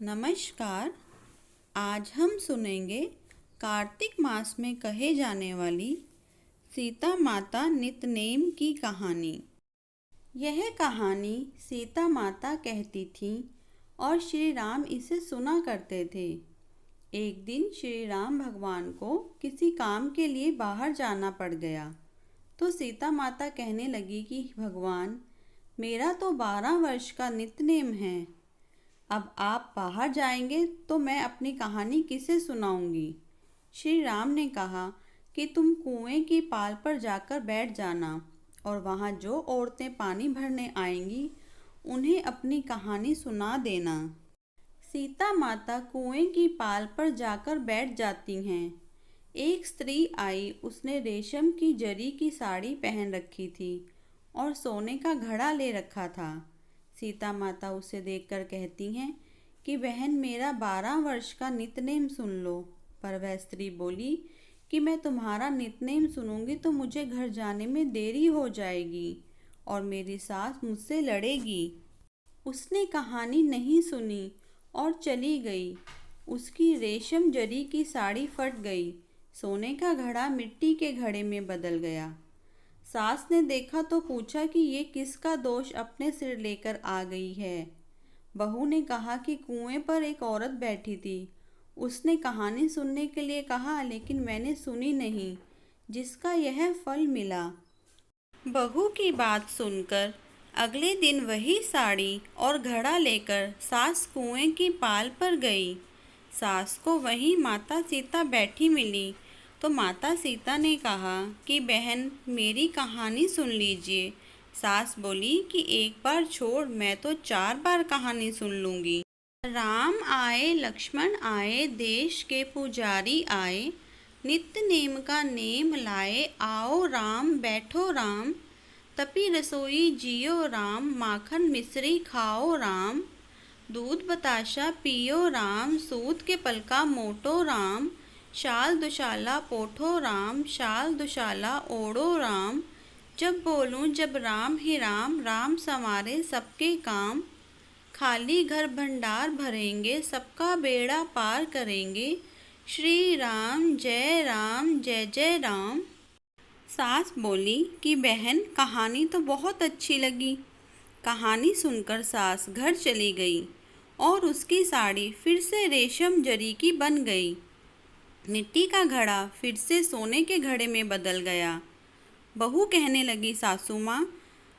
नमस्कार। आज हम सुनेंगे कार्तिक मास में कहे जाने वाली सीता माता नितनेम की कहानी। यह कहानी सीता माता कहती थीं और श्री राम इसे सुना करते थे। एक दिन श्री राम भगवान को किसी काम के लिए बाहर जाना पड़ गया तो सीता माता कहने लगी कि भगवान, मेरा तो 12 वर्ष का नितनेम है। अब आप बाहर जाएंगे तो मैं अपनी कहानी किसे सुनाऊंगी। श्री राम ने कहा कि तुम कुएं की पाल पर जाकर बैठ जाना और वहाँ जो औरतें पानी भरने आएंगी उन्हें अपनी कहानी सुना देना। सीता माता कुएं की पाल पर जाकर बैठ जाती हैं। एक स्त्री आई, उसने रेशम की जरी की साड़ी पहन रखी थी और सोने का घड़ा ले रखा था। सीता माता उसे देखकर कहती हैं कि बहन, मेरा 12 वर्ष का नितनेम सुन लो। पर वह स्त्री बोली कि मैं तुम्हारा नितनेम सुनूंगी तो मुझे घर जाने में देरी हो जाएगी और मेरी सास मुझसे लड़ेगी। उसने कहानी नहीं सुनी और चली गई। उसकी रेशम जरी की साड़ी फट गई, सोने का घड़ा मिट्टी के घड़े में बदल गया। सास ने देखा तो पूछा कि ये किसका दोष अपने सिर लेकर आ गई है। बहू ने कहा कि कुएं पर एक औरत बैठी थी, उसने कहानी सुनने के लिए कहा लेकिन मैंने सुनी नहीं, जिसका यह फल मिला। बहू की बात सुनकर अगले दिन वही साड़ी और घड़ा लेकर सास कुएं की पाल पर गई। सास को वहीं माता सीता बैठी मिली तो माता सीता ने कहा कि बहन, मेरी कहानी सुन लीजिए। सास बोली कि एक बार छोड़, मैं तो 4 बार कहानी सुन लूँगी। राम आए लक्ष्मण आए, देश के पुजारी आए, नित्य नेम का नेम लाए, आओ राम बैठो राम, तपी रसोई जियो राम, माखन मिश्री खाओ राम, दूध बताशा पियो राम, सूत के पलका मोटो राम, शाल दुशाला पोठो राम, शाल दुशाला ओढ़ो राम, जब बोलूं जब राम ही राम, राम संवारे सबके काम, खाली घर भंडार भरेंगे, सबका बेड़ा पार करेंगे, श्री राम जय जय राम। सास बोली कि बहन, कहानी तो बहुत अच्छी लगी। कहानी सुनकर सास घर चली गई और उसकी साड़ी फिर से रेशम जरी की बन गई। मिट्टी का घड़ा फिर से सोने के घड़े में बदल गया। बहू कहने लगी, सासू माँ,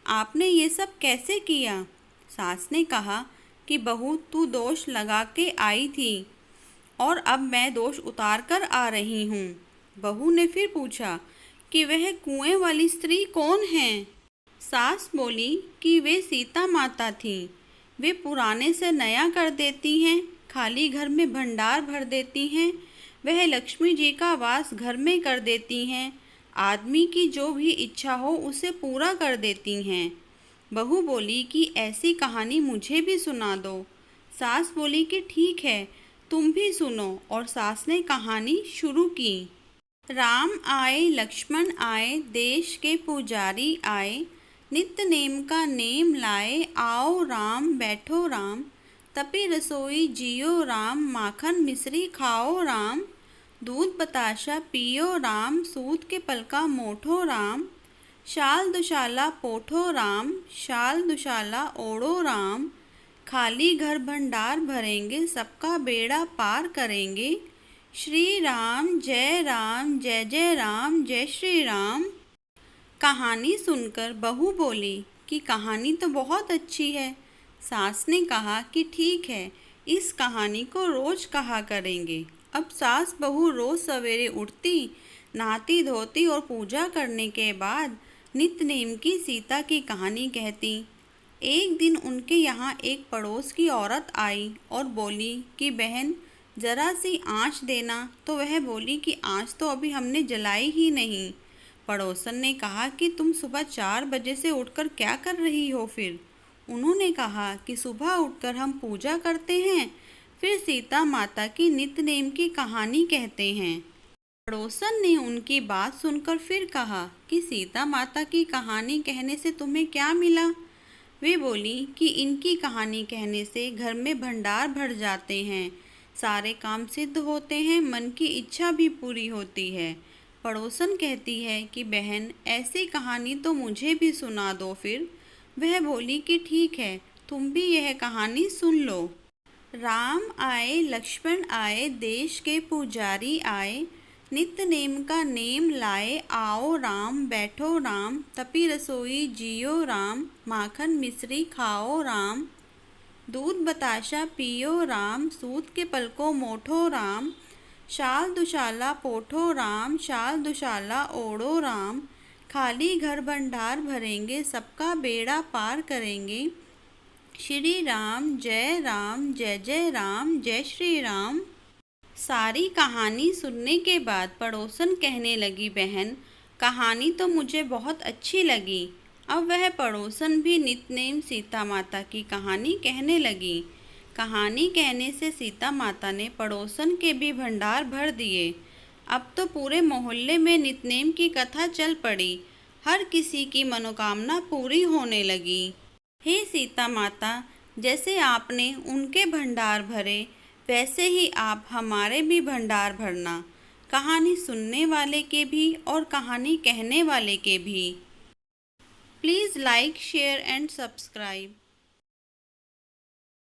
आपने ये सब कैसे किया। सास ने कहा कि बहू, तू दोष लगा के आई थी और अब मैं दोष उतार कर आ रही हूँ। बहू ने फिर पूछा कि वह कुएं वाली स्त्री कौन है। सास बोली कि वे सीता माता थीं। वे पुराने से नया कर देती हैं, खाली घर में भंडार भर देती हैं, वह लक्ष्मी जी का वास घर में कर देती हैं, आदमी की जो भी इच्छा हो उसे पूरा कर देती हैं। बहू बोली कि ऐसी कहानी मुझे भी सुना दो। सास बोली कि ठीक है, तुम भी सुनो, और सास ने कहानी शुरू की। राम आए लक्ष्मण आए, देश के पुजारी आए, नित्य नेम का नेम लाए, आओ राम बैठो राम, तपी रसोई जियो राम, माखन मिश्री खाओ राम, दूध बताशा पियो राम, सूत के पलका मोठो राम, शाल दुशाला पोठो राम, शाल दुशाला ओढ़ो राम, खाली घर भंडार भरेंगे, सबका बेड़ा पार करेंगे, श्री राम जय राम, जय श्री राम। कहानी सुनकर बहू बोली कि कहानी तो बहुत अच्छी है। सास ने कहा कि ठीक है, इस कहानी को रोज कहा करेंगे। अब सास बहू रोज सवेरे उठती, नहाती धोती और पूजा करने के बाद नित्य नेम की सीता की कहानी कहती। एक दिन उनके यहाँ एक पड़ोस की औरत आई और बोली कि बहन, ज़रा सी आँच देना। तो वह बोली कि आँच तो अभी हमने जलाई ही नहीं। पड़ोसन ने कहा कि तुम सुबह 4 बजे से उठकर क्या कर रही हो फिर। उन्होंने कहा कि सुबह उठकर हम पूजा करते हैं, फिर सीता माता की नित्य नेम की कहानी कहते हैं। पड़ोसन ने उनकी बात सुनकर फिर कहा कि सीता माता की कहानी कहने से तुम्हें क्या मिला। वे बोली कि इनकी कहानी कहने से घर में भंडार भर जाते हैं, सारे काम सिद्ध होते हैं, मन की इच्छा भी पूरी होती है। पड़ोसन कहती है कि बहन, ऐसी कहानी तो मुझे भी सुना दो फिर। वह बोली कि ठीक है, तुम भी यह कहानी सुन लो। राम आए, लक्ष्मण आए, देश के पुजारी आए, नित्य नेम का नेम लाए, आओ राम बैठो राम, तपी रसोई जियो राम, माखन मिश्री खाओ राम, दूध बताशा पियो राम, सूत के पलको मोठो राम, शाल दुशाला पोठो राम, शाल दुशाला ओढ़ो राम, खाली घर भंडार भरेंगे, सबका बेड़ा पार करेंगे, श्री राम जय जय राम, जय श्री राम। सारी कहानी सुनने के बाद पड़ोसन कहने लगी, बहन, कहानी तो मुझे बहुत अच्छी लगी। अब वह पड़ोसन भी नित्य सीता माता की कहानी कहने लगी। कहानी कहने से सीता माता ने पड़ोसन के भी भंडार भर दिए। अब तो पूरे मोहल्ले में नित्य की कथा चल पड़ी। हर किसी की मनोकामना पूरी होने लगी। हे सीता माता, जैसे आपने उनके भंडार भरे, वैसे ही आप हमारे भी भंडार भरना, कहानी सुनने वाले के भी और कहानी कहने वाले के भी। Please like, share and subscribe.